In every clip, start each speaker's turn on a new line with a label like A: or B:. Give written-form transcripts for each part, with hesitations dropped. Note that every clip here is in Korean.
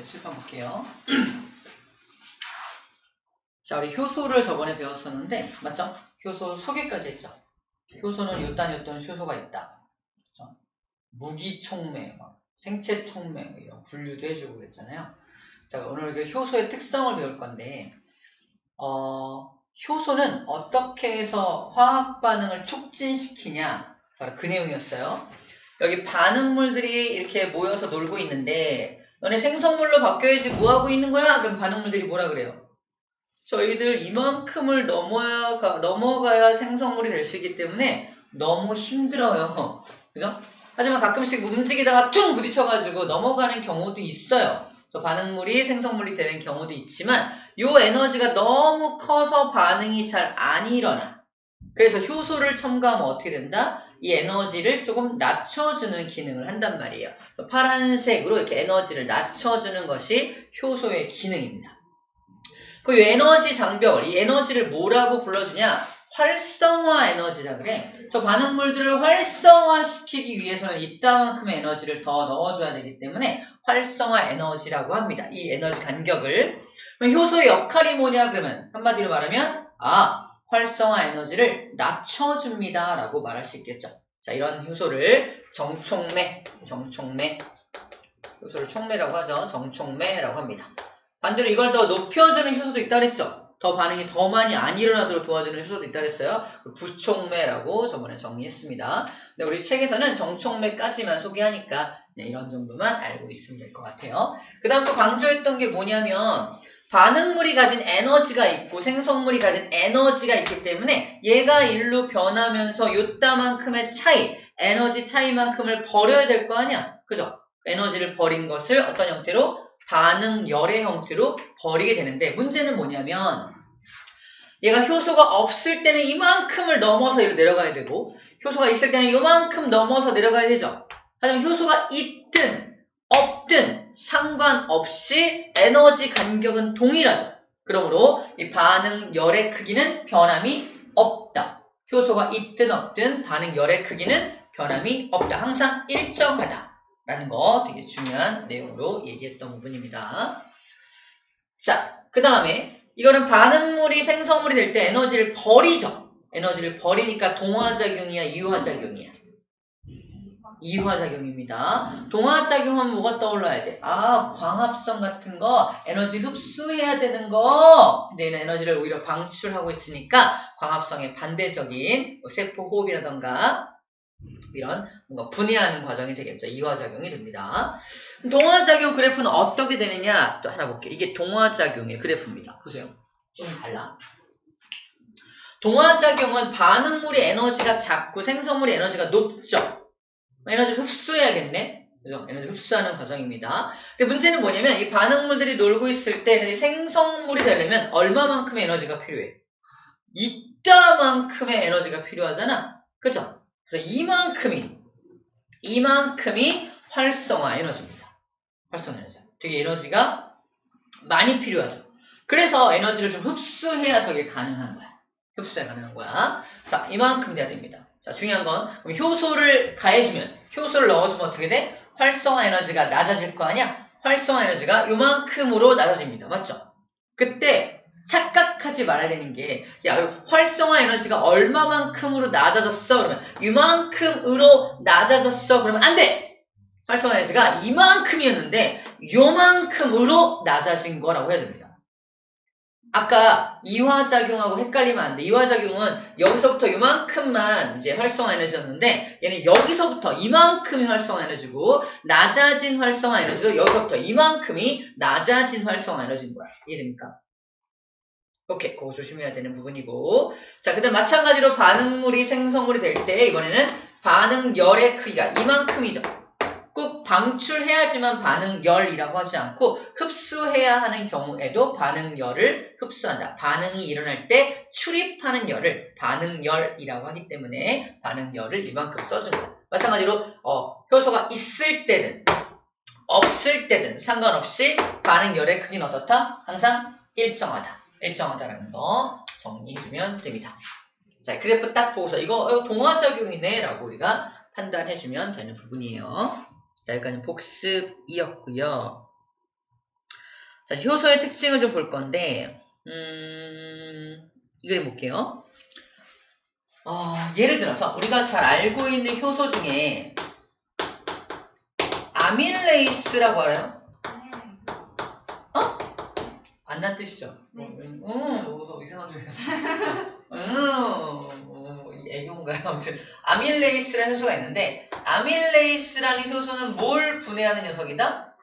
A: 칠판 볼게요. 자, 우리 효소를 저번에 배웠었는데, 맞죠? 효소 소개까지 했죠? 효소는 요딴 효소가 있다. 그렇죠? 무기촉매, 생체촉매, 이런 분류도 해주고 그랬잖아요. 자, 오늘 그 효소의 특성을 배울 건데, 효소는 어떻게 해서 화학 반응을 촉진시키냐, 바로 그 내용이었어요. 여기 반응물들이 이렇게 모여서 놀고 있는데, 너네 생성물로 바뀌어야지 뭐하고 있는 거야? 그럼 반응물들이 뭐라 그래요? 저희들 이만큼을 넘어가야 생성물이 될 수 있기 때문에 너무 힘들어요. 그죠? 하지만 가끔씩 움직이다가 퉁 부딪혀가지고 넘어가는 경우도 있어요. 그래서 반응물이 생성물이 되는 경우도 있지만 이 에너지가 너무 커서 반응이 잘 안 일어나. 그래서 효소를 첨가하면 어떻게 된다? 이 에너지를 조금 낮춰주는 기능을 한단 말이에요. 그래서 파란색으로 이렇게 에너지를 낮춰주는 것이 효소의 기능입니다. 그 에너지 장벽을, 이 에너지를 뭐라고 불러주냐? 활성화 에너지라 그래. 저 반응물들을 활성화시키기 위해서는 이따만큼의 에너지를 더 넣어줘야 되기 때문에 활성화 에너지라고 합니다. 이 에너지 간격을. 그럼 효소의 역할이 뭐냐? 그러면 한마디로 말하면 활성화 에너지를 낮춰줍니다 라고 말할 수 있겠죠. 자, 이런 효소를 정촉매, 효소를 촉매라고 하죠. 정촉매라고 합니다. 반대로 이걸 더 높여주는 효소도 있다 그랬죠. 더 반응이 더 많이 안 일어나도록 도와주는 효소도 있다 그랬어요. 부촉매라고 저번에 정리했습니다. 근데 우리 책에서는 정촉매까지만 소개하니까 이런 정도만 알고 있으면 될 것 같아요. 그 다음 또 강조했던 게 뭐냐면 반응물이 가진 에너지가 있고 생성물이 가진 에너지가 있기 때문에 얘가 일로 변하면서 요따만큼의 차이, 에너지 차이만큼을 버려야 될 거 아니야. 그죠? 에너지를 버린 것을 어떤 형태로? 반응열의 형태로 버리게 되는데 문제는 뭐냐면 얘가 효소가 없을 때는 이만큼을 넘어서 이리로 내려가야 되고 효소가 있을 때는 이만큼 넘어서 내려가야 되죠. 하지만 효소가 있든 없든 상관없이 에너지 간격은 동일하죠. 그러므로 이 반응열의 크기는 변함이 없다. 효소가 있든 없든 반응열의 크기는 변함이 없다. 항상 일정하다. 라는 거 되게 중요한 내용으로 얘기했던 부분입니다. 자, 그 다음에 이거는 반응물이 생성물이 될 때 에너지를 버리죠. 에너지를 버리니까 동화작용이야, 이화작용이야? 이화작용입니다. 동화작용하면 뭐가 떠올라야 돼? 광합성 같은 거, 에너지 흡수해야 되는 거. 근데 얘는 에너지를 오히려 방출하고 있으니까 광합성의 반대적인 세포 호흡이라던가 이런 뭔가 분해하는 과정이 되겠죠. 이화작용이 됩니다. 동화작용 그래프는 어떻게 되느냐? 또 하나 볼게요. 이게 동화작용의 그래프입니다. 보세요. 좀 달라. 동화작용은 반응물의 에너지가 작고 생성물의 에너지가 높죠. 에너지 흡수해야겠네. 그죠? 에너지 흡수하는 과정입니다. 근데 문제는 뭐냐면 이 반응물들이 놀고 있을 때 생성물이 되려면 얼마만큼의 에너지가 필요해? 이따만큼의 에너지가 필요하잖아. 그죠? 그래서 이만큼이 활성화 에너지입니다. 활성화 에너지. 되게 에너지가 많이 필요하죠. 그래서 에너지를 좀 흡수해야 저게 가능한 거야. 흡수가 가능한 거야. 자, 이만큼 돼야 됩니다. 자, 중요한 건 그럼 효소를 가해주면, 효소를 넣어주면 어떻게 돼? 활성화 에너지가 낮아질 거 아니야? 활성화 에너지가 요만큼으로 낮아집니다. 맞죠? 그때 착각하지 말아야 되는 게 활성화 에너지가 얼마만큼으로 낮아졌어? 그러면 이만큼으로 낮아졌어? 그러면 안 돼! 활성화 에너지가 이만큼이었는데 요만큼으로 낮아진 거라고 해야 됩니다. 아까 이화작용하고 헷갈리면 안 돼. 이화작용은 여기서부터 요만큼만 이제 활성화 에너지였는데 얘는 여기서부터 이만큼이 활성화 에너지고 낮아진 활성화 에너지도 여기서부터 이만큼이 낮아진 활성화 에너지인 거야. 이해됩니까? 오케이, 그거 조심해야 되는 부분이고. 자, 그 다음 마찬가지로 반응물이 생성물이 될 때 이번에는 반응열의 크기가 이만큼이죠. 꼭 방출해야지만 반응열이라고 하지 않고 흡수해야 하는 경우에도 반응열을 흡수한다. 반응이 일어날 때 출입하는 열을 반응열이라고 하기 때문에 반응열을 이만큼 써줍니다. 마찬가지로 효소가 있을 때든 없을 때든 상관없이 반응열의 크기는 어떻다? 항상 일정하다라는 거 정리해주면 됩니다. 자, 그래프 딱 보고서 이거 동화작용이네 라고 우리가 판단해주면 되는 부분이에요. 자, 여기까지 복습이었고요. 자, 효소의 특징을 좀 볼 건데, 이걸 볼게요. 예를 들어서 우리가 잘 알고 있는 효소 중에 아밀레이스라고 알아요? 안 난 뜻이죠? 이상한 소리 했어. 애교인가요? 아무튼 아밀레이스라는 효소가 있는데 아밀레이스라는 효소는 뭘 분해하는 녀석이다?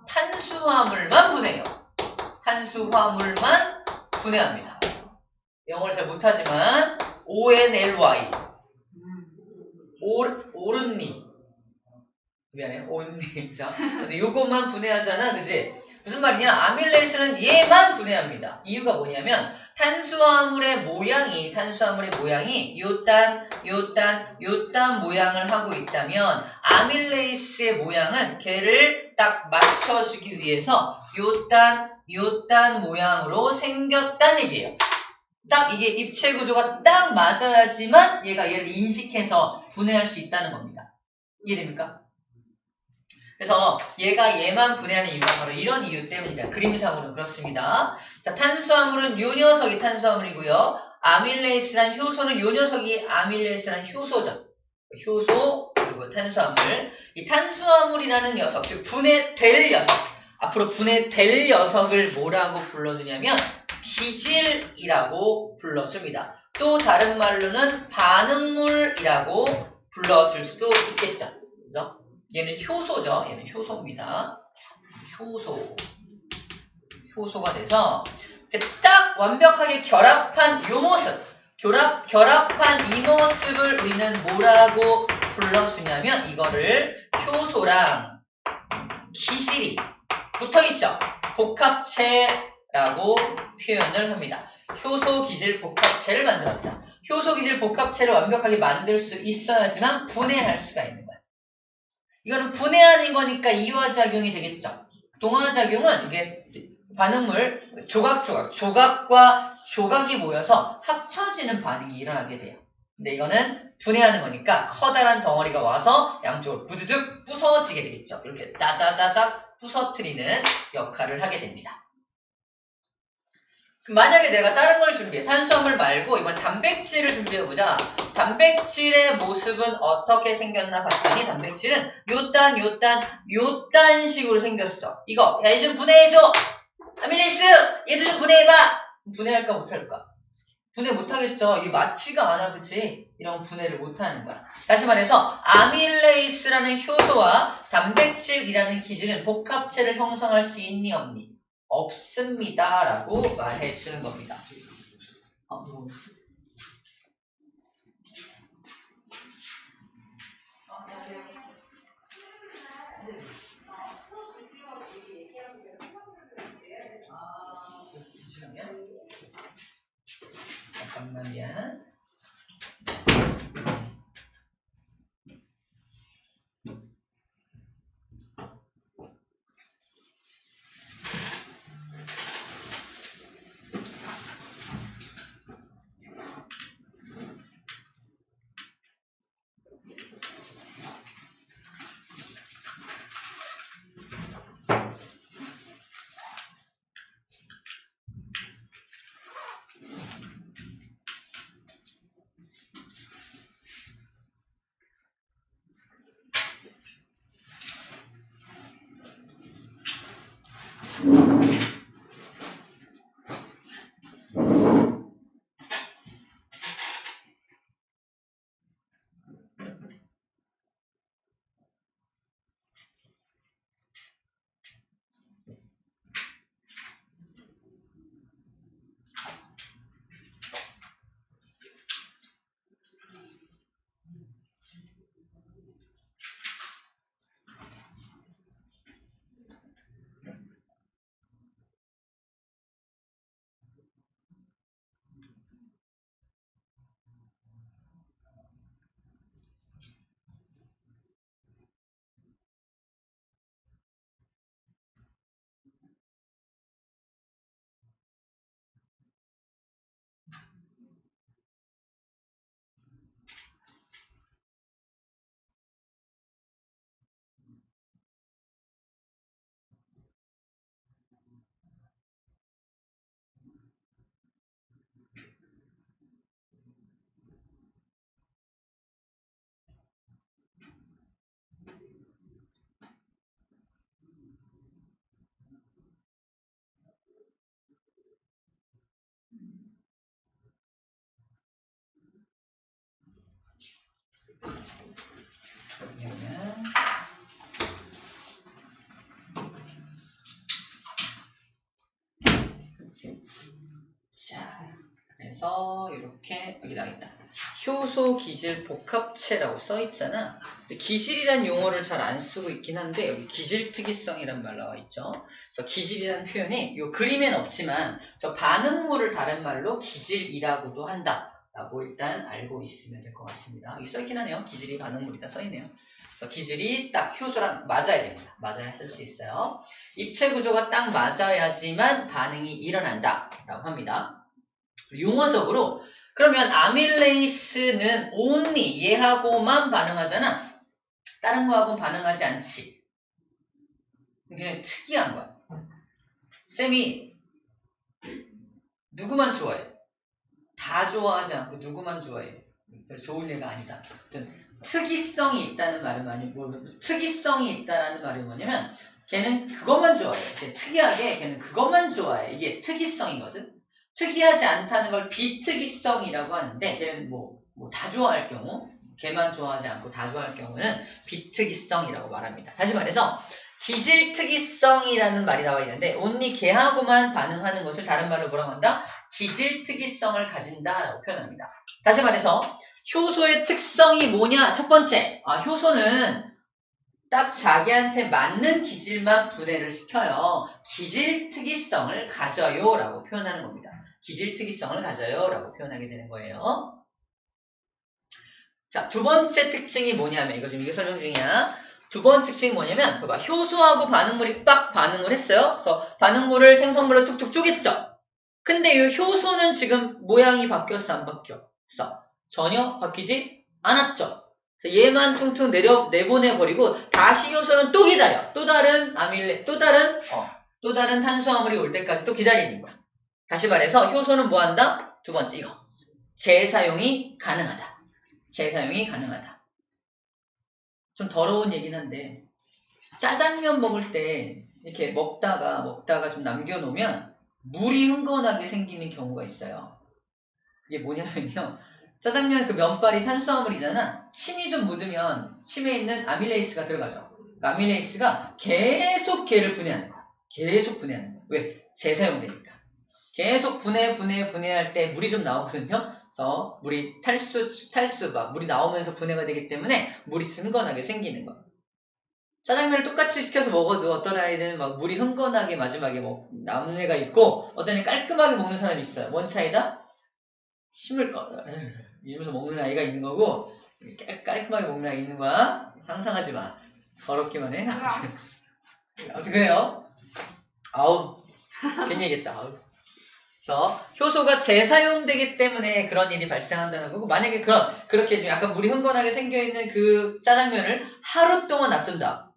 A: 탄수화물만 분해해요. 탄수화물만 분해합니다. 영어를 잘 못하지만 ONLY 오른니 미안해요. 온니 자, 요것만 분해하잖아, 그지? 무슨 말이냐? 아밀레이스는 얘만 분해합니다. 이유가 뭐냐면 탄수화물의 모양이 요딴 모양을 하고 있다면 아밀레이스의 모양은 걔를 딱 맞춰주기 위해서 요딴 모양으로 생겼다는 얘기예요. 딱 이게 입체 구조가 딱 맞아야지만 얘가 얘를 인식해서 분해할 수 있다는 겁니다. 이해됩니까? 그래서 얘가 얘만 분해하는 이유가 바로 이런 이유 때문이다. 그림상으로는 그렇습니다. 자, 탄수화물은 요 녀석이 탄수화물이고요. 아밀레이스란 효소는 요 녀석이 아밀레이스란 효소죠. 효소 그리고 탄수화물. 이 탄수화물이라는 녀석, 즉 분해될 녀석. 앞으로 분해될 녀석을 뭐라고 불러주냐면 기질이라고 불러줍니다. 또 다른 말로는 반응물이라고 불러줄 수도 있겠죠. 그죠? 얘는 효소죠. 얘는 효소입니다. 효소가 돼서 딱 완벽하게 결합한 요 모습, 결합한 이 모습을 우리는 뭐라고 불러주냐면 이거를 효소랑 기질이 붙어있죠. 복합체라고 표현을 합니다. 효소, 기질, 복합체를 만들어냅니다. 효소, 기질, 복합체를 완벽하게 만들 수 있어야지만 분해할 수가 있는 거예요. 이거는 분해하는 거니까 이화작용이 되겠죠. 동화작용은 이게 반응물 조각과 조각이 모여서 합쳐지는 반응이 일어나게 돼요. 근데 이거는 분해하는 거니까 커다란 덩어리가 와서 양쪽으로 부드득 부서지게 되겠죠. 이렇게 따다다닥 부서뜨리는 역할을 하게 됩니다. 만약에 내가 다른 걸 준비해, 탄수화물 말고 이번 단백질을 준비해보자. 단백질의 모습은 어떻게 생겼나 봤더니 단백질은 요딴 식으로 생겼어. 이거 야, 얘 좀 분해해줘. 아밀레이스 얘도 좀 분해해봐. 분해할까 못할까? 분해 못하겠죠. 이게 맞지가 않아, 그치? 이런 분해를 못하는 거야. 다시 말해서 아밀레이스라는 효소와 단백질이라는 기질은 복합체를 형성할 수 있니 없니? 없습니다. 라고 말해주는 겁니다. 잠깐만요. 그래서 이렇게 여기 나있다. 효소 기질 복합체라고 써있잖아. 기질이란 용어를 잘 안 쓰고 있긴 한데 여기 기질 특이성이란 말 나와 있죠. 그래서 기질이라는 표현이 이 그림엔 없지만 저 반응물을 다른 말로 기질이라고도 한다. 라고 일단 알고 있으면 될 것 같습니다. 여기 써있긴 하네요. 기질이 반응물이다 써있네요. 그래서 기질이 딱 효소랑 맞아야 됩니다. 맞아야 쓸 수 있어요. 입체 구조가 딱 맞아야지만 반응이 일어난다. 라고 합니다. 용어적으로 그러면 아밀레이스는 only 얘하고만 반응하잖아. 다른 거하고는 반응하지 않지. 그냥 특이한 거야. 쌤이 누구만 좋아해? 다 좋아하지 않고 누구만 좋아해? 좋은 애가 아니다. 특이성이 있다는 말은 특이성이 있다라는 말이 뭐냐면 걔는 그것만 좋아해. 걔 특이하게 걔는 그것만 좋아해. 이게 특이성이거든. 특이하지 않다는 걸 비특이성이라고 하는데 걔는 뭐 다 좋아할 경우 걔만 좋아하지 않고 다 좋아할 경우는 비특이성이라고 말합니다. 다시 말해서 기질 특이성이라는 말이 나와 있는데 only 걔하고만 반응하는 것을 다른 말로 뭐라고 한다? 기질 특이성을 가진다라고 표현합니다. 다시 말해서 효소의 특성이 뭐냐? 첫 번째, 효소는 딱 자기한테 맞는 기질만 분해를 시켜요. 기질 특이성을 가져요 라고 표현하는 겁니다. 기질 특이성을 가져요 라고 표현하게 되는 거예요. 자, 두 번째 특징이 뭐냐면 이거 지금 이게 설명 중이야. 두 번째 특징이 뭐냐면 봐봐. 효소하고 반응물이 딱 반응을 했어요. 그래서 반응물을 생성물로 툭툭 쪼갰죠. 근데 이 효소는 지금 모양이 바뀌었어 안 바뀌었어? 전혀 바뀌지 않았죠. 얘만 퉁퉁 내보내버리고 다시 효소는 또 기다려. 또 다른 또 다른 탄수화물이 올 때까지 또 기다리는 거야. 다시 말해서 효소는 뭐 한다? 두 번째 이거. 재사용이 가능하다. 재사용이 가능하다. 좀 더러운 얘긴 한데 짜장면 먹을 때 이렇게 먹다가 좀 남겨놓으면 물이 흥건하게 생기는 경우가 있어요. 이게 뭐냐면요. 짜장면 그 면발이 탄수화물이잖아. 침이 좀 묻으면 침에 있는 아밀레이스가 들어가죠. 그 아밀레이스가 계속 걔를 분해하는 거야. 계속 분해하는 거야. 왜? 재사용되니까. 계속 분해할 때 물이 좀 나오거든요. 그래서 물이 물이 나오면서 분해가 되기 때문에 물이 흥건하게 생기는 거야. 짜장면을 똑같이 시켜서 먹어도 어떤 아이는 막 물이 흥건하게 마지막에 남는 애가 있고 어떤 애는 깔끔하게 먹는 사람이 있어요. 뭔 차이다? 침을 이러면서 먹는 아이가 있는 거고 깔끔하게 먹는 아이가 있는 거야. 상상하지 마. 더럽기만 해. 아무튼 그래요. 아우 괜히 얘기했다. 아우. 그래서 효소가 재사용되기 때문에 그런 일이 발생한다는 거고 만약에 그렇게 좀 약간 물이 흥건하게 생겨있는 그 짜장면을 하루 동안 놔둔다.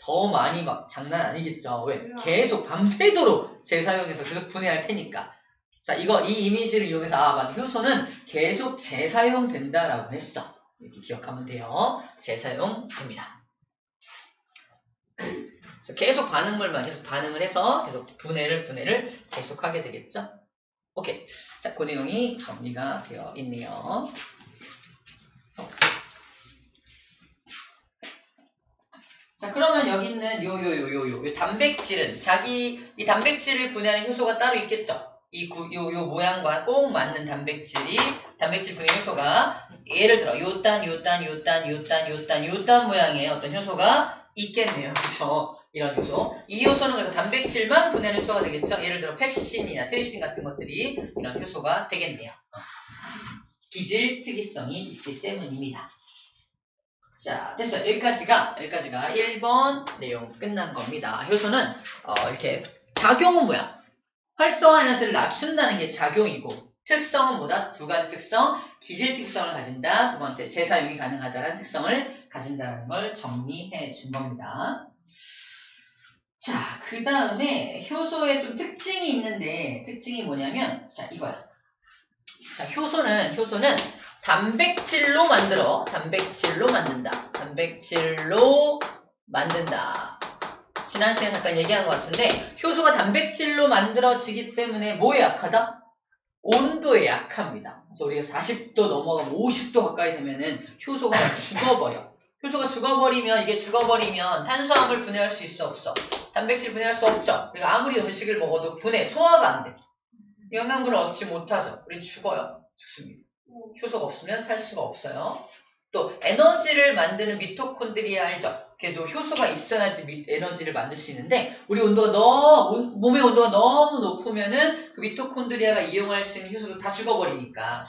A: 더 많이 막 장난 아니겠죠. 왜? 계속 밤새도록 재사용해서 계속 분해할 테니까. 자, 이 이미지를 이용해서 맞아. 효소는 계속 재사용된다라고 했어. 이렇게 기억하면 돼요. 재사용됩니다. 그래서 계속 계속 반응을 해서 계속 분해를 계속하게 되겠죠. 오케이. 자, 그 내용이 정리가 되어 있네요. 자, 그러면 여기 있는 요 단백질은 이 단백질을 분해하는 효소가 따로 있겠죠. 요 모양과 꼭 맞는 단백질 분해 효소가 예를 들어 요딴 모양의 어떤 효소가 있겠네요. 그죠? 이런 효소. 이 효소는 그래서 단백질만 분해하는 효소가 되겠죠. 예를 들어 펩신이나 트립신 같은 것들이 이런 효소가 되겠네요. 기질 특이성이 있기 때문입니다. 자, 됐어요. 여기까지가 1번 내용 끝난 겁니다. 효소는 이렇게 작용은 뭐야? 활성화 에너지를 낮춘다는 게 작용이고 특성은 뭐다? 두 가지 특성, 기질 특성을 가진다. 두 번째, 재사용이 가능하다는 특성을 가진다는 걸 정리해 준 겁니다. 자, 그 다음에 효소에 좀 특징이 있는데 특징이 뭐냐면 자, 이거야. 자, 효소는 단백질로 만든다. 지난 시간에 잠깐 얘기한 것 같은데 효소가 단백질로 만들어지기 때문에 뭐에 약하다? 온도에 약합니다. 그래서 우리가 40도 넘어가면 50도 가까이 되면은 효소가 죽어버려. 효소가 죽어버리면 탄수화물 분해할 수 있어 없어? 단백질 분해할 수 없죠. 그러니까 아무리 음식을 먹어도 소화가 안 돼. 영양분을 얻지 못하죠. 우리 죽어요. 죽습니다. 효소가 없으면 살 수가 없어요. 또 에너지를 만드는 미토콘드리아 알죠? 걔도 효소가 있어야지 에너지를 만들 수 있는데 우리 몸의 온도가 너무 높으면은 그 미토콘드리아가 이용할 수 있는 효소도 다 죽어버리니까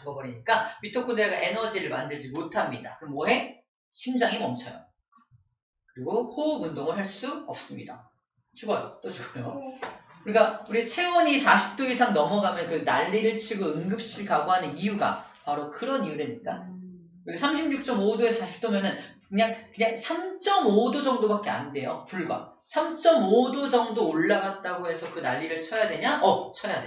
A: 미토콘드리아가 에너지를 만들지 못합니다. 그럼 뭐해? 심장이 멈춰요. 그리고 호흡 운동을 할 수 없습니다. 죽어요. 또 죽어요. 그러니까 우리 체온이 40도 이상 넘어가면 그 난리를 치고 응급실 가고 하는 이유가 바로 그런 이유라니까. 36.5도에서 40도면은 그냥 3.5도 정도밖에 안 돼요. 불과 3.5도 정도 올라갔다고 해서 그 난리를 쳐야 되냐? 쳐야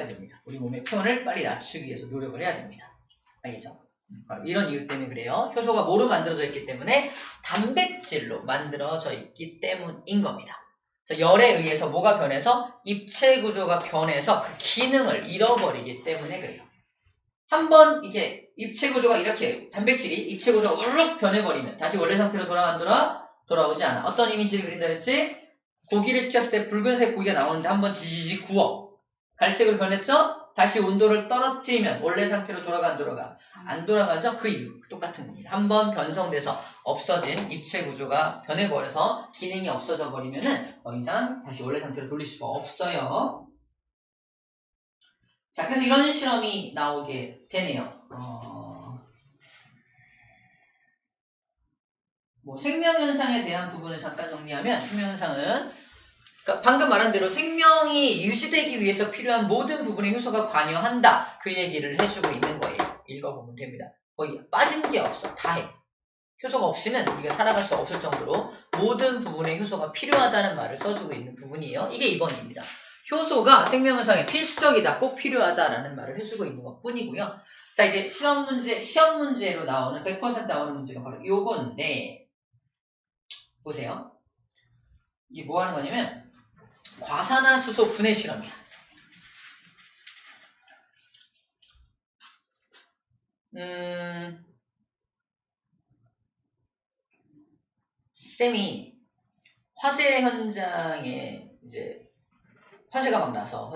A: 됩니다. 우리 몸의 체온을 빨리 낮추기 위해서 노력을 해야 됩니다. 알겠죠? 이런 이유 때문에 그래요. 효소가 뭐로 만들어져 있기 때문에 단백질로 만들어져 있기 때문인 겁니다. 그래서 열에 의해서 뭐가 변해서 입체 구조가 변해서 그 기능을 잃어버리기 때문에 그래요. 한번 이게 입체 구조가 이렇게 단백질이 입체 구조가 우르륵 변해버리면 다시 원래 상태로 돌아오지 않아. 어떤 이미지를 그린다 그랬지? 고기를 식혔을 때 붉은색 고기가 나오는데 한번 지지지 구워. 갈색으로 변했죠? 다시 온도를 떨어뜨리면 원래 상태로 돌아가 안 돌아가? 안 돌아가죠? 그 이유 똑같은 겁니다. 한번 변성돼서 없어진 입체 구조가 변해버려서 기능이 없어져 버리면은 더 이상 다시 원래 상태로 돌릴 수가 없어요. 자, 그래서 이런 실험이 나오게 되네요. 생명현상에 대한 부분을 잠깐 정리하면, 생명현상은, 그러니까 방금 말한 대로 생명이 유지되기 위해서 필요한 모든 부분에 효소가 관여한다. 그 얘기를 해주고 있는 거예요. 읽어보면 됩니다. 거의 빠진 게 없어. 다 해. 효소가 없이는 우리가 살아갈 수 없을 정도로 모든 부분에 효소가 필요하다는 말을 써주고 있는 부분이에요. 이게 2번입니다. 효소가 생명현상에 필수적이다, 꼭 필요하다라는 말을 해주고 있는 것 뿐이고요. 자, 이제 시험 문제로 나오는 100% 나오는 문제가 바로 요건데, 보세요. 이게 뭐 하는 거냐면, 과산화수소 분해 실험이야. 쌤이 화재 현장에 이제 화재가 막 나서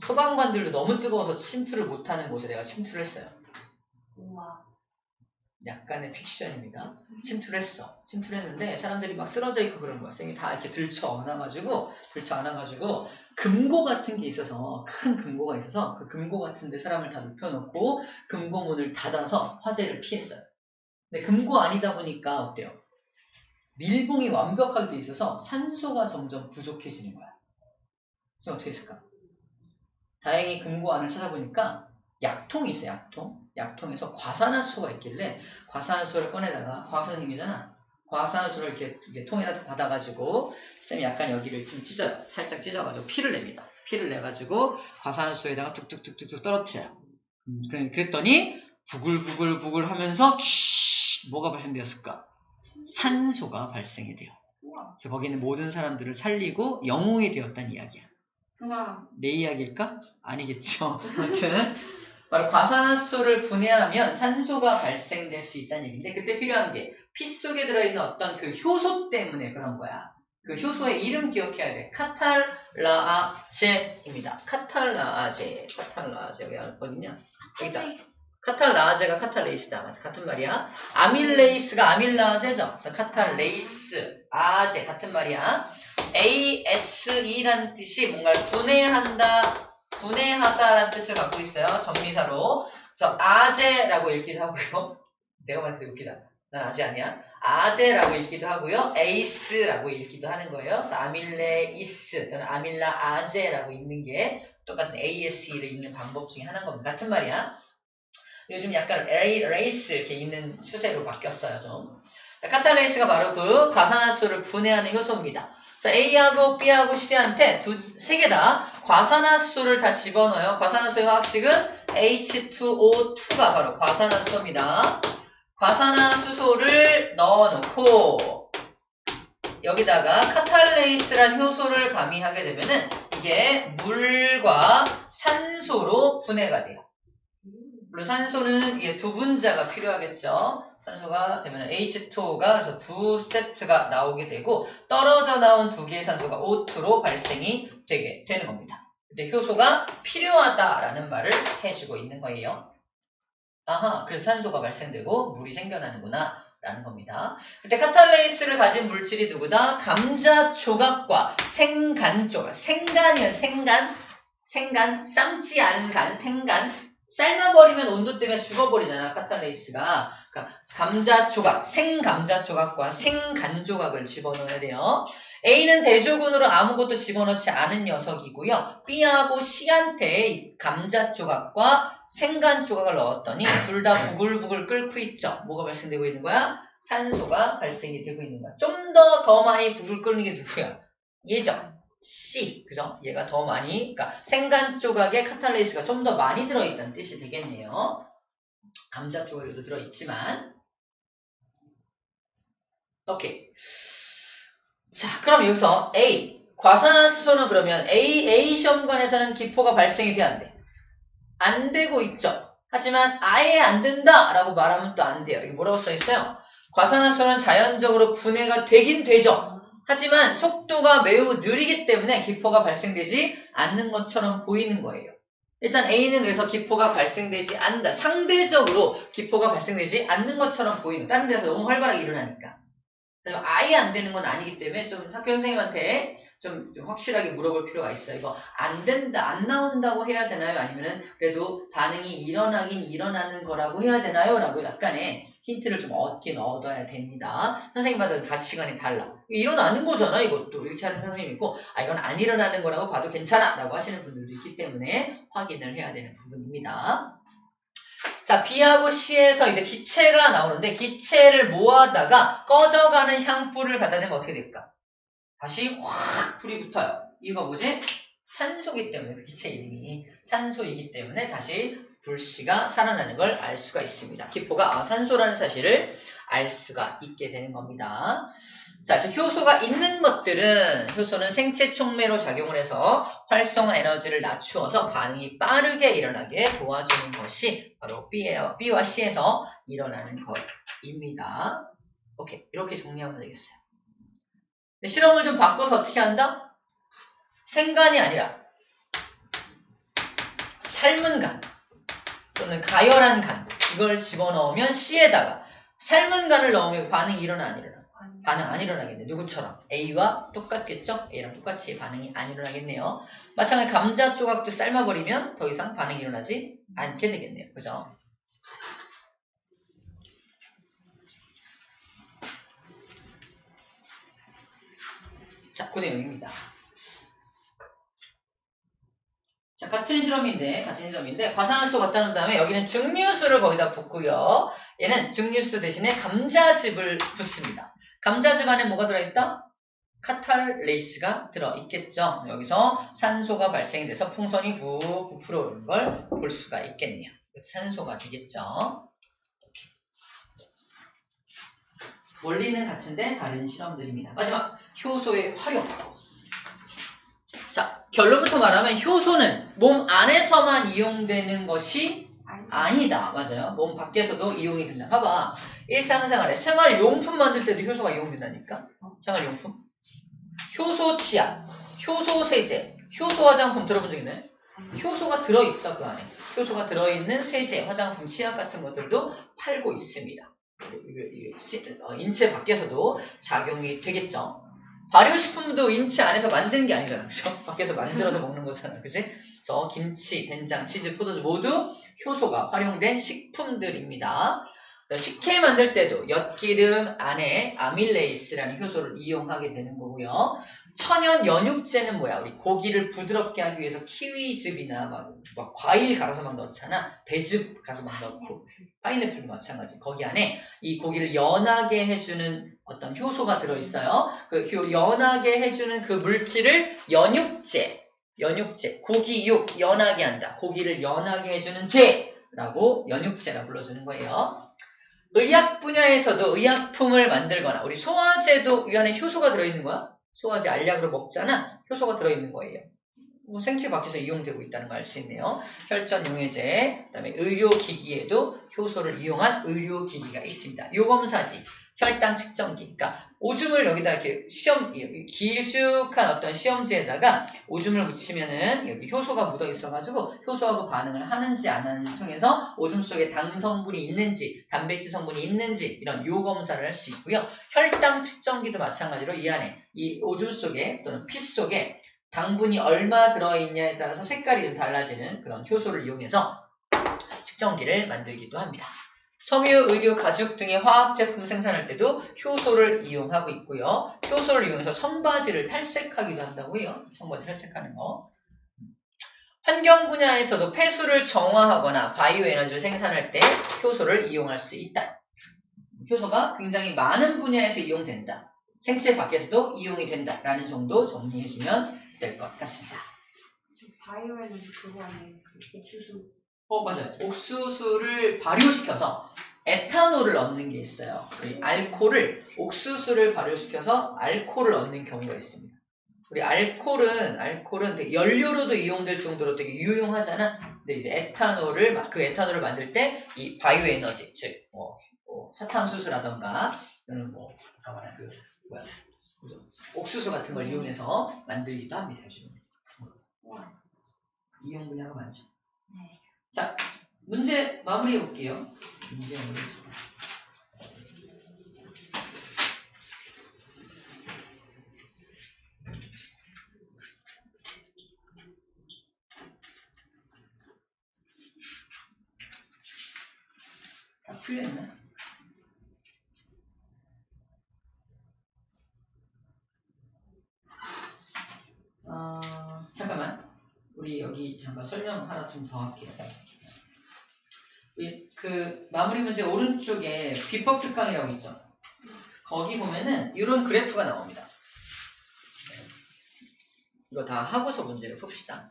A: 소방관들도 너무 뜨거워서 침투를 못하는 곳에 내가 침투를 했어요. 우와. 약간의 픽션입니다. 침투를 했는데 사람들이 막 쓰러져 있고 그런 거야. 쌤이 다 이렇게 들쳐 안아가지고 금고 같은 게 있어서, 큰 금고가 있어서 그 금고 같은 데 사람을 다 눕혀놓고 금고문을 닫아서 화재를 피했어요. 근데 금고 아니다 보니까 어때요? 밀봉이 완벽하게 돼 있어서 산소가 점점 부족해지는 거야. 그래서 어떻게 했을까? 다행히 금고 안을 찾아보니까 약통이 있어요. 약통에서 과산화수소가 있길래 과산화수소를 꺼내다가, 과학선생님이잖아. 과산화수소를 이렇게 통에다 받아가지고 쌤이 약간 여기를 좀 찢어요. 살짝 찢어가지고 피를 냅니다. 피를 내가지고 과산화수소에다가 뚝뚝뚝뚝 떨어뜨려요. 그랬더니 부글부글 하면서 뭐가 발생되었을까? 산소가 발생이 돼요. 그래서 거기는 모든 사람들을 살리고 영웅이 되었다는 이야기야. 내 이야기일까? 아니겠죠. 아무튼 바로 과산화수소를 분해하면 산소가 발생될 수 있다는 얘기인데, 그때 필요한 게 피 속에 들어있는 어떤 그 효소 때문에 그런 거야. 그 효소의 이름 기억해야 돼. 카탈라아제입니다. 카탈라아제가 어딨냐? 여기다. 카탈라아제가 카탈레이스다. 같은 말이야. 아밀레이스가 아밀라아제죠. 그래서 카탈레이스, 아제 같은 말이야. ASE라는 뜻이 뭔가를 분해하다라는 뜻을 갖고 있어요. 전미사로. 그래서 아제라고 읽기도 하고요. 내가 말할 때 웃기다. 난 아제 아니야. 아제라고 읽기도 하고요. 에이스라고 읽기도 하는 거예요. 그래서 아밀레이스 또는 아밀라아제라고 읽는 게 똑같은 ASE를 읽는 방법 중에 하나인 겁니다. 같은 말이야. 요즘 약간 레이스 이렇게 읽는 추세로 바뀌었어요, 좀. 자, 카탈레이스가 바로 그 과산화수소를 분해하는 효소입니다. 자, A하고 B하고 C한테 세 개 다 과산화수소를 다 집어넣어요. 과산화수소의 화학식은 H2O2가 바로 과산화수소입니다. 과산화수소를 넣어놓고 여기다가 카탈레이스란 효소를 가미하게 되면은 이게 물과 산소로 분해가 돼요. 물론 산소는 이게 두 분자가 필요하겠죠. 산소가 되면 H2O가 그래서 두 세트가 나오게 되고 떨어져 나온 두 개의 산소가 O2로 발생이 되게 되는 겁니다. 근데 효소가 필요하다라는 말을 해주고 있는 거예요. 아하, 그래서 산소가 발생되고 물이 생겨나는구나 라는 겁니다. 그때 카탈레이스를 가진 물질이 누구다? 감자 조각과 생간 조각. 생간이요, 생간. 삶지 않은 간, 생간. 삶아버리면 온도 때문에 죽어버리잖아, 카탈레이스가. 그러니까 감자 조각, 생감자 조각과 생간 조각을 집어넣어야 돼요. A는 대조군으로 아무것도 집어넣지 않은 녀석이고요. B하고 C한테 감자 조각과 생간 조각을 넣었더니 둘 다 부글부글 끓고 있죠. 뭐가 발생되고 있는 거야? 산소가 발생이 되고 있는 거야. 좀 더 많이 부글 끓는 게 누구야? 얘죠. C. 그죠? 얘가 더 많이, 그러니까 생간 조각에 카탈레이스가 좀 더 많이 들어있다는 뜻이 되겠네요. 감자 조각에도 들어있지만. 오케이. 자, 그럼 여기서 A. 과산화수소는 그러면 A 시험관에서는 기포가 발생이 돼야 안 돼? 안 되고 있죠. 하지만 아예 안 된다라고 말하면 또 안 돼요. 이게 뭐라고 써있어요? 과산화수소는 자연적으로 분해가 되긴 되죠. 하지만 속도가 매우 느리기 때문에 기포가 발생되지 않는 것처럼 보이는 거예요. 일단 A는 그래서 기포가 발생되지 않는다. 상대적으로 기포가 발생되지 않는 것처럼 보이는, 다른 데서 너무 활발하게 일어나니까. 아예 안 되는 건 아니기 때문에 좀 학교 선생님한테 좀 확실하게 물어볼 필요가 있어요. 이거 안 된다, 안 나온다고 해야 되나요? 아니면은 그래도 반응이 일어나긴 일어나는 거라고 해야 되나요? 라고 약간의 힌트를 좀 얻어야 됩니다. 선생님마다 가치관이 달라. 일어나는 거잖아, 이것도. 이렇게 하는 선생님이 있고, 아, 이건 안 일어나는 거라고 봐도 괜찮아. 라고 하시는 분들도 있기 때문에 확인을 해야 되는 부분입니다. 자, B하고 C에서 이제 기체가 나오는데 기체를 모아다가 꺼져가는 향불을 갖다 대면 어떻게 될까? 다시 확 불이 붙어요. 이유가 뭐지? 산소이기 때문에 그 기체 이름이 산소이기 때문에 다시 불씨가 살아나는 걸 알 수가 있습니다. 기포가 산소라는 사실을 알 수가 있게 되는 겁니다. 자, 즉 효소가 있는 것들은 효소는 생체 촉매로 작용을 해서 활성화 에너지를 낮추어서 반응이 빠르게 일어나게 도와주는 것이 바로 B와 C에서 일어나는 것입니다. 오케이, 이렇게 정리하면 되겠어요. 실험을 좀 바꿔서 어떻게 한다? 생간이 아니라 삶은 간 또는 가열한 간 이걸 집어넣으면 C에다가 삶은 간을 넣으면 반응이 일어나 안 일어나? 반응 안 일어나겠네. 누구처럼? A와 똑같겠죠? A랑 똑같이 반응이 안 일어나겠네요. 마찬가지 감자 조각도 삶아버리면 더 이상 반응이 일어나지 않게 되겠네요. 그죠? 자, 그 내용입니다. 자, 같은 실험인데 과산화수소 갖다 놓은 다음에 여기는 증류수를 거기다 붓고요. 얘는 증류수 대신에 감자즙을 붓습니다. 감자즙 안에 뭐가 들어있다? 카탈레이스가 들어있겠죠. 여기서 산소가 발생이 돼서 풍선이 푹 부풀어 오르는 걸 볼 수가 있겠네요. 산소가 되겠죠. 원리는 같은데 다른 실험들입니다. 마지막 효소의 활용. 자, 결론부터 말하면 효소는 몸 안에서만 이용되는 것이 아니다. 맞아요. 몸 밖에서도 이용이 된다. 봐봐. 일상생활에 생활용품 만들 때도 효소가 이용된다니까. 생활용품. 효소 치약, 효소 세제, 효소 화장품 들어본 적 있나요? 효소가 들어있어, 그 안에. 효소가 들어있는 세제, 화장품, 치약 같은 것들도 팔고 있습니다. 인체 밖에서도 작용이 되겠죠. 발효식품도 인체 안에서 만드는 게 아니잖아. 그죠? 밖에서 만들어서 먹는 거잖아. 그치? 그래서 김치, 된장, 치즈, 포도주 모두 효소가 활용된 식품들입니다. 식혜 만들 때도 엿기름 안에 아밀레이스라는 효소를 이용하게 되는 거고요. 천연 연육제는 뭐야? 우리 고기를 부드럽게 하기 위해서 키위즙이나 막 과일 갈아서 막 넣잖아. 배즙 가서 막 넣고. 파인애플도 마찬가지. 거기 안에 이 고기를 연하게 해주는 어떤 효소가 들어있어요. 그 연하게 해주는 그 물질을 연육제, 고기육 연하게 한다. 고기를 연하게 해주는 제라고 연육제라 불러주는 거예요. 의학 분야에서도 의약품을 만들거나 우리 소화제도 이 안에 효소가 들어있는 거야. 소화제 알약으로 먹잖아. 효소가 들어있는 거예요. 뭐 생체 밖에서 이용되고 있다는 걸 알 수 있네요. 혈전 용해제, 그다음에 의료기기에도 효소를 이용한 의료기기가 있습니다. 요검사지, 혈당 측정기. 그러니까 오줌을 여기다 이렇게 길쭉한 어떤 시험지에다가 오줌을 묻히면은 여기 효소가 묻어 있어가지고 효소하고 반응을 하는지 안 하는지 통해서 오줌 속에 당 성분이 있는지, 단백질 성분이 있는지 이런 요검사를 할 수 있고요. 혈당 측정기도 마찬가지로 이 안에 이 오줌 속에 또는 피 속에 당분이 얼마 들어있냐에 따라서 색깔이 좀 달라지는 그런 효소를 이용해서 측정기를 만들기도 합니다. 섬유, 의료, 가죽 등의 화학제품 생산할 때도 효소를 이용하고 있고요. 효소를 이용해서 청바지를 탈색하기도 한다고요. 청바지 탈색하는 거. 환경 분야에서도 폐수를 정화하거나 바이오 에너지를 생산할 때 효소를 이용할 수 있다. 효소가 굉장히 많은 분야에서 이용된다. 생체 밖에서도 이용이 된다라는 정도 정리해주면 될 것 같습니다.
B: 바이오 에너지 그거 아니에요? 그 옥수수.
A: 맞아요. 옥수수를 발효시켜서 에탄올을 얻는 게 있어요. 우리 옥수수를 발효시켜서 알코올을 얻는 경우가 있습니다. 우리 알코올은 되게 연료로도 이용될 정도로 되게 유용하잖아. 근데 이제 그 에탄올을 만들 때 이 바이오 에너지, 즉, 사탕수수라던가, 또는 아까 말한 옥수수 같은 걸 이용해서 만들기도 합니다. 요즘. 이용 분야가 많죠.
B: 네.
A: 자, 문제 마무리해 볼게요. 문제 마무리해 봅시다. 다 풀려있나? 잠깐만. 우리 여기 잠깐 설명 하나 좀 더 할게요. 마무리 문제 오른쪽에 비법 특강이라고 있죠. 거기 보면은 이런 그래프가 나옵니다. 이거 다 하고서 문제를 풉시다.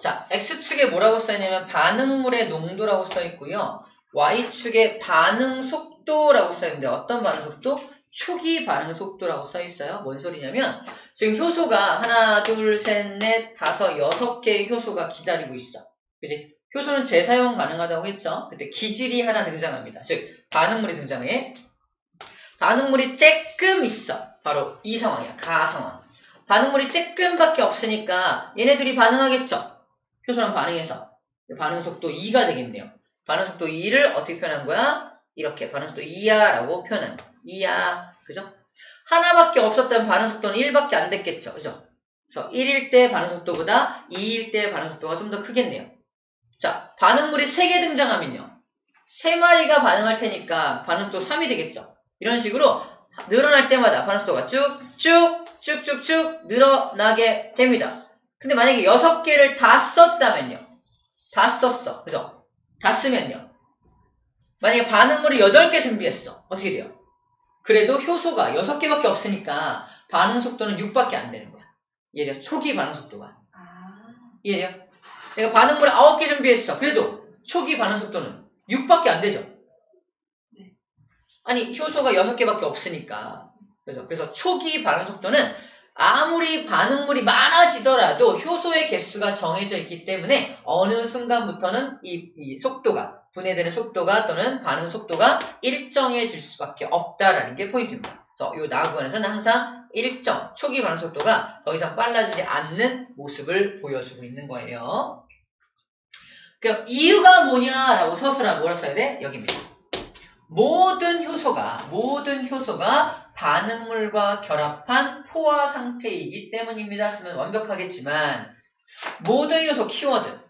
A: 자, X축에 뭐라고 써있냐면 반응물의 농도라고 써있고요. Y축에 반응 속도라고 써있는데 어떤 반응 속도? 초기 반응 속도라고 써있어요. 뭔 소리냐면 지금 효소가 하나, 둘, 셋, 넷, 다섯, 6개의 효소가 기다리고 있어. 그치? 효소는 재사용 가능하다고 했죠. 근데 기질이 하나 등장합니다. 즉 반응물이 등장해. 반응물이 쬐끔 있어. 바로 이 상황이야. 가 상황. 반응물이 쬐끔밖에 없으니까 얘네들이 반응하겠죠. 효소랑 반응해서 반응 속도 2가 되겠네요. 반응 속도 2를 어떻게 표현한 거야? 이렇게 반응 속도 2야 라고 표현한 거야. 2야. 그죠? 하나밖에 없었다면 반응 속도는 1밖에 안 됐겠죠. 그죠? 그래서 1일 때 반응 속도보다 2일 때 반응 속도가 좀 더 크겠네요. 자, 반응물이 3개 등장하면요. 3마리가 반응할 테니까 반응 속도 3이 되겠죠. 이런 식으로 늘어날 때마다 반응 속도가 쭉쭉 늘어나게 됩니다. 근데 만약에 6개를 다 썼다면요. 다 썼어. 그죠? 다 쓰면요. 만약에 반응물을 8개 준비했어. 어떻게 돼요? 그래도 효소가 6개밖에 없으니까 반응 속도는 6밖에 안 되는 거야. 이해돼요? 초기 반응 속도가. 이해돼요? 내가 반응물을 9개 준비했어. 그래도 초기 반응 속도는 6밖에 안 되죠. 아니, 효소가 6개밖에 없으니까. 그래서 초기 반응 속도는 아무리 반응물이 많아지더라도 효소의 개수가 정해져 있기 때문에 어느 순간부터는 이 속도가, 분해되는 속도가 또는 반응 속도가 일정해질 수밖에 없다라는 게 포인트입니다. 그래서 이 나구간에서는 항상 일정, 초기 반응 속도가 더 이상 빨라지지 않는 모습을 보여주고 있는 거예요. 그럼 이유가 뭐냐라고 서술하면 뭐라 써야 돼? 여기입니다. 모든 효소가 반응물과 결합한 포화 상태이기 때문입니다. 쓰면 완벽하겠지만 모든 효소 키워드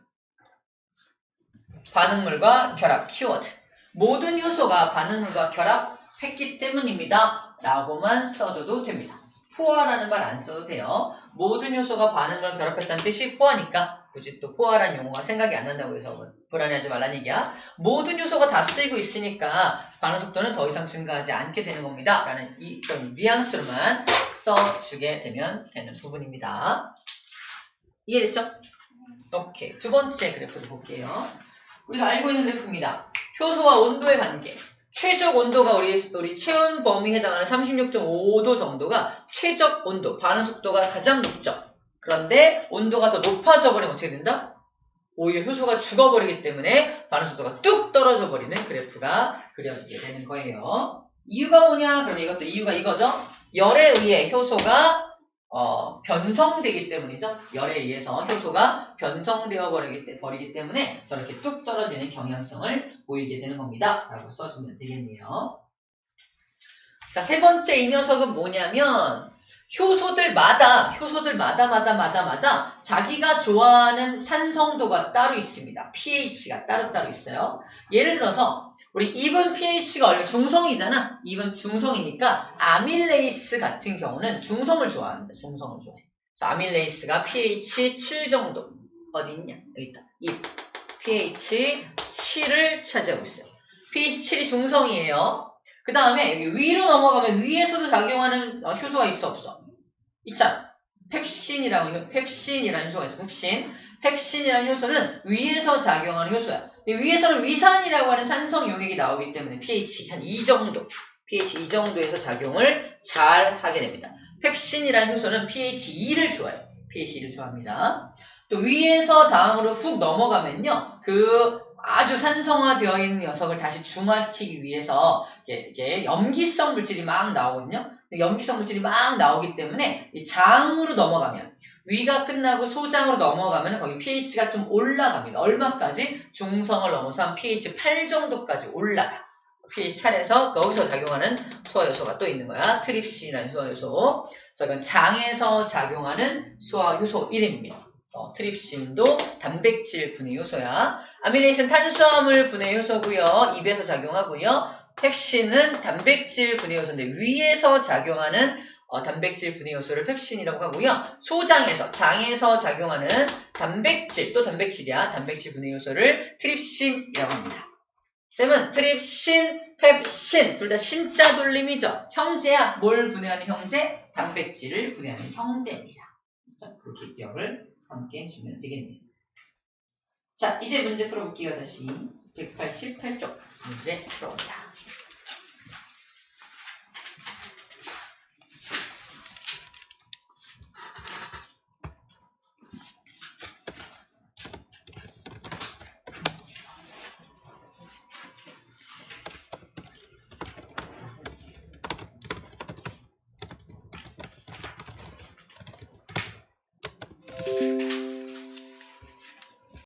A: 반응물과 결합 키워드 모든 효소가 반응물과 결합했기 때문입니다. 라고만 써줘도 됩니다. 포화라는 말 안 써도 돼요. 모든 효소가 반응물과 결합했다는 뜻이 포화니까 굳이 또 포화라는 용어가 생각이 안 난다고 해서 불안해하지 말라는 얘기야. 모든 요소가 다 쓰이고 있으니까 반응 속도는 더 이상 증가하지 않게 되는 겁니다. 라는 이런 뉘앙스로만 써주게 되면 되는 부분입니다. 이해됐죠? 오케이. 두 번째 그래프를 볼게요. 우리가 알고 있는 그래프입니다. 효소와 온도의 관계. 최적 온도가 우리 체온 범위에 해당하는 36.5도 정도가 최적 온도, 반응 속도가 가장 높죠. 그런데 온도가 더 높아져 버리면 어떻게 된다? 오히려 효소가 죽어버리기 때문에 반응 속도가 뚝 떨어져 버리는 그래프가 그려지게 되는 거예요. 이유가 뭐냐? 그럼 이것도 이유가 이거죠. 열에 의해 효소가 변성되기 때문이죠. 열에 의해서 효소가 변성되어 버리기 때문에 저렇게 뚝 떨어지는 경향성을 보이게 되는 겁니다. 라고 써주면 되겠네요. 자, 세 번째 이 녀석은 뭐냐면 효소들마다 자기가 좋아하는 산성도가 따로 있습니다. pH가 따로 있어요. 예를 들어서 우리 even pH가 원래 중성이잖아. even 중성이니까 아밀레이스 같은 경우는 중성을 좋아합니다. 중성을 좋아해. 그래서 아밀레이스가 pH 7 정도. 어디 있냐? 여기 있다. 이 pH 7을 차지하고 있어요. pH 7이 중성이에요. 그 다음에 여기 위로 넘어가면 위에서도 작용하는 효소가 있어 없어? 있잖아. 펩신이라는 효소가 있어. 펩신이라는 효소는 위에서 작용하는 효소야. 위에서는 위산이라고 하는 산성 용액이 나오기 때문에 pH 한 2 정도, pH 2 정도에서 작용을 잘 하게 됩니다. 펩신이라는 효소는 pH 2를 좋아해요. pH 2를 좋아합니다. 또 위에서 다음으로 훅 넘어가면요. 그 아주 산성화되어 있는 녀석을 다시 중화시키기 위해서 이렇게 염기성 물질이 막 나오거든요. 염기성 물질이 막 나오기 때문에 이 장으로 넘어가면 위가 끝나고 소장으로 넘어가면 거기 pH가 좀 올라갑니다. 얼마까지? 중성을 넘어서 한 pH 8 정도까지 올라가. pH 8에서 거기서 작용하는 소화효소가 또 있는 거야. 트립신이라는 소화효소. 그래서 이건 장에서 작용하는 소화효소 이름입니다. 트립신도 단백질 분해 효소야. 아밀레이스는 탄수화물 분해 효소고요. 입에서 작용하고요. 펩신은 단백질 분해 효소인데 위에서 작용하는 단백질 분해 효소를 펩신이라고 하고요. 소장에서 장에서 작용하는 단백질 또 단백질이야. 단백질 분해 효소를 트립신이라고 합니다. 쌤은 트립신, 펩신 둘 다 신자 돌림이죠. 형제야. 뭘 분해하는 형제? 단백질을 분해하는 형제입니다. 자, 그렇게 기억을 함께 해주면 되겠네요. 자, 이제 문제 풀어볼게요. 다시 188쪽 문제 풀어봅니다.